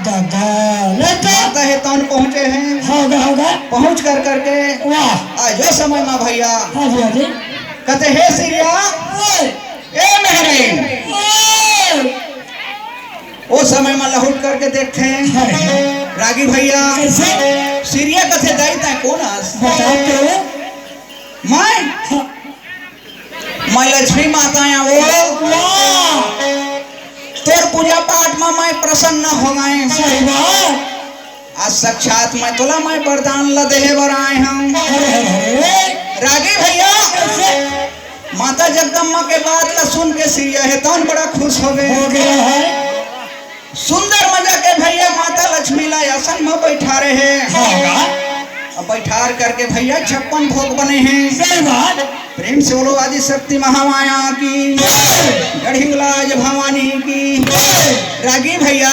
दादा माता है तौन पहुँचे हैं। होगा पहुँच कर करके वाह आज जो समय में भैया हाँ जी कहते हे सिरिया ए मेहरीन। वो समय में लहुट करके देखते हैं रागी भैया कैसे सिरिया कथे दाई ता कौन आस बताओ तो मैं लक्ष्मी माता या वो वाह तोर पूजा पाठ में मैं प्रसन्न हो गए। सही बात आज साक्षात मैं तुला मैं वरदान ल देहे बर आए हम। रागी भैया माता जगदम्बा के बात ला सुन के सिरिया है तौन बड़ा खुश हो गए। सुंदर मजा के भैया माता लक्ष्मी ला आसन में बैठा रहे हैं। अब बैठार करके भैया 56 भोग बने हैं। सही बात प्रेम से बोलो आदि शक्ति महामाया की, गढ़ी गुलाज भवानी की। रागी भैया